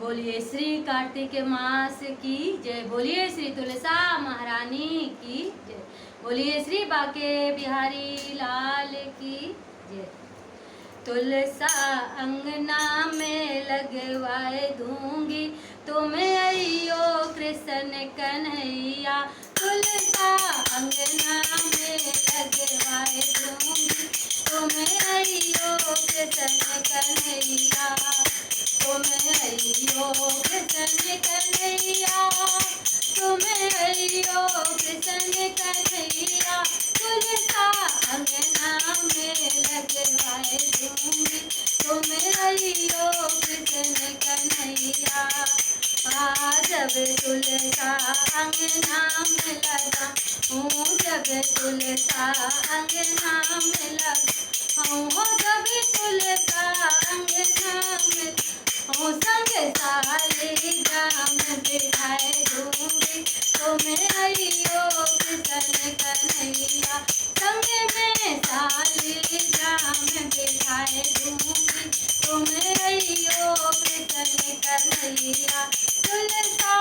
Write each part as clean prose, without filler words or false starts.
बोलिए श्री कार्तिक मास की जय। बोलिए श्री तुलसा महारानी की जय। बोलिए श्री बाके बिहारी लाल की जय। तुलसा अंगना में लगवाए दूंगी, तुम्हें अयो कृष्ण कन्हैया। तुलसा अंगना में लगवाए दूंगी, तुम्हें अयो कृष्ण कन्हैया। तुम्हें अयो कृष्ण कन्हैया, तुम्हें अयो कृष्ण कन्हैया। तुलसा अंगना में लगवाए दूंगी, तुम्हें अयो कृष्ण कन्हैया। जब तुलसा अंगना में लगा हूँ, जब तुलसा अंगना में लगा हूँ, जब तुलसा अंगना में हूँ, संग साली जाम बिठाए दूंगी, तुम्हें अयो कृष्ण कन्हैया। संग में साली जाम बिठाए दूंगी, तुम्हें अयो कृष्ण कन्हैया। तुलसा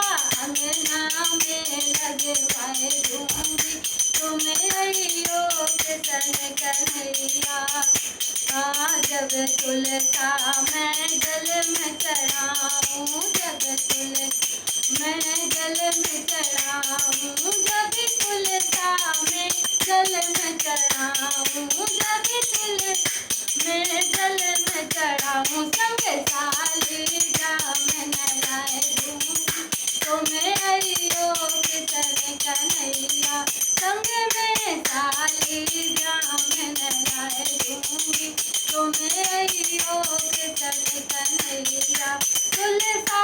अंगना में लगवाए दूंगी, तुम्हें अयो कृष्ण कन्हैया। जब तुलसा मैं जल में चढ़ाऊं, जब तुलसा मैं जल में चढ़ाऊं, जब तुलसा मैं जल में चढ़ाऊं, जब तुलसा मैं जल में चढ़ाऊं, संग साली जाम नहलाए दूंगी, तुम्हें अयो कृष्ण कन्हैया। संग में साली जाम नहलाए दूंगी, तुम्हें अयो कृष्ण कन्हैया। तुलसा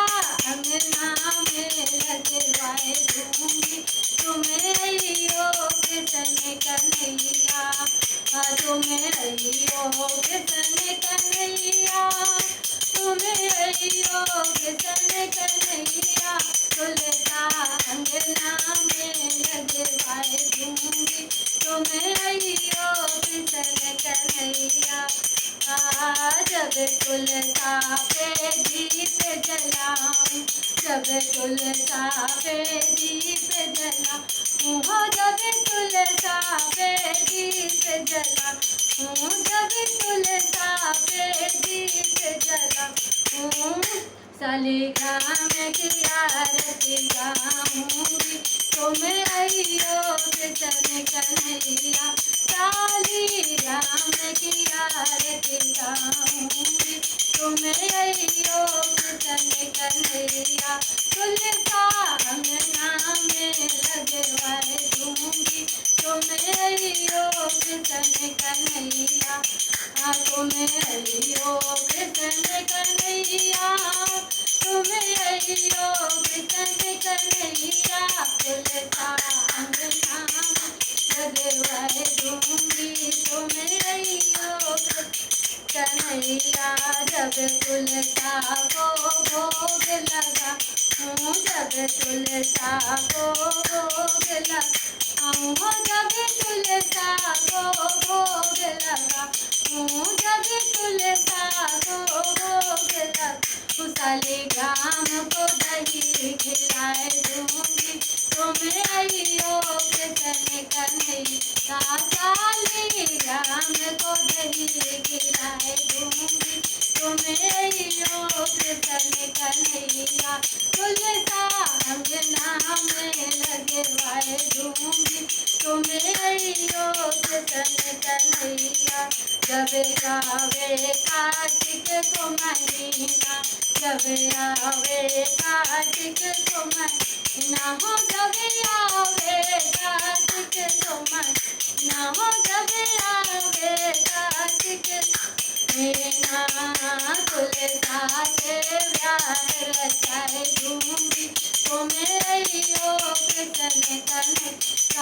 अंगना में लगवाए दूंगी, तुम्हें अयो कृष्ण कन्हैया। तुम्हें अयो कृष्ण कन्हैया, तुम्हें अयो कृष्ण कन्हैया। तुलसा अंगना में लगवाए दूंगी, तुम्हें अयो कृष्ण कन्हैया। जब तुलसा पे दीप जलाऊं, जब तुलसा पे दीप जलाऊं, जब तुलसा पे दीप जलाऊं, जब तुलसा पे दीप जलाऊं, शालिग्राम की आरती गाऊंगी, तुम्हें अयो कृष्ण कन्हैया। शालिग्राम की आरती गाऊंगी, तुम्हें अयो कृष्ण कन्हैया। तुलसा अंगना में लगवाए दूंगी, तुम्हें अयो कृष्ण कन्हैया। तुम्हें अयो कृष्ण कन्हैया, तुम्हें अयो कृष्ण कन्हैया। तुलसा अंगना में लगवाए दूंगी, तुम्हें अयो कन्हैया। जब तुलसा को भोग लगा हूँ, जब तुलसा को भोग लगा हूँ, जब तुलसा को भोग लगा हूँ, जब तुलसा को भोग लगा हूँ, शालिग्राम को दही खिलाए दूंगी, तुम्हें अयो कृष्ण कन्हैया। शालिग्राम को दही खिलाए दूंगी, तुम्हें अयो कृष्ण कन्हैया। तुलसा अंगना में लगवाए दूंगी, तुम्हें अयो कृष्ण कन्हैया। जब आवे कार्तिक को महीना, जब आवे कार्तिक को महीना हो, जब आवे कार्तिक को महीना हो, जब आवे कार्तिक महीना। तुलसा के ब्याह रचाए दूंगी, तुम्हें अयो कृष्ण कन्हैया।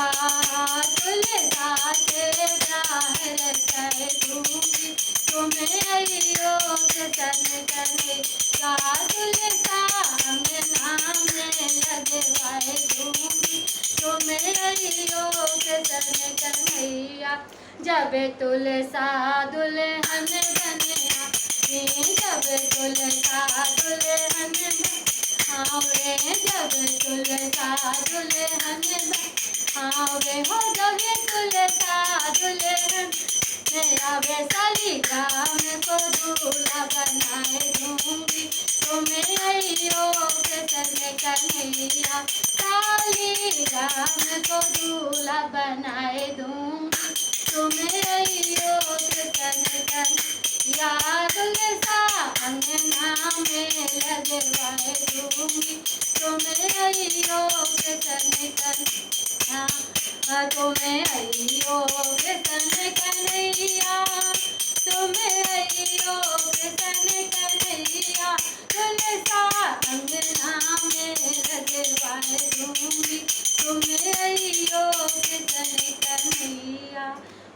तुलसा के ब्याह रचाए दूंगी, तुम्हें अयो कृष्ण कन्हैया। तुलसा अंगना में लगवाए दूंगी, तुम्हें अयो कृष्ण कन्हैया। जब तुलसा दुल्हन बने, जब तुलसा दुल्हन दुल्हन आवे हो जब तुलसा दुल्हन आवे शालिग्राम को दूल्हा बनाए दूंगी तुम्हें अइयो कृष्ण कन्हैया शालिग्राम को दूल्हा बनाए दूंगी तुम्हें अइयो कृष्ण कन्हैया तुलसा अंगना में लगवाए दूंगी तुम्हें अइयो कृष्ण कन्हैया तुम्हें अइयो कृष्ण कन्हैया तुम्हें अइयो कृष्ण कन्हैया तुलसा अंगना में लगवाए दूंगी तुम्हें अइयो कृष्ण कन्हैया।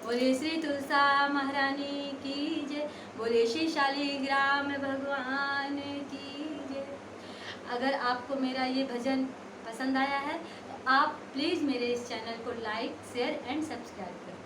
बोले श्री तुलसा महारानी की जय। बोले श्री शालिग्राम भगवान की जय। अगर आपको मेरा ये भजन पसंद आया है तो आप प्लीज़ मेरे इस चैनल को लाइक शेयर एंड सब्सक्राइब करें।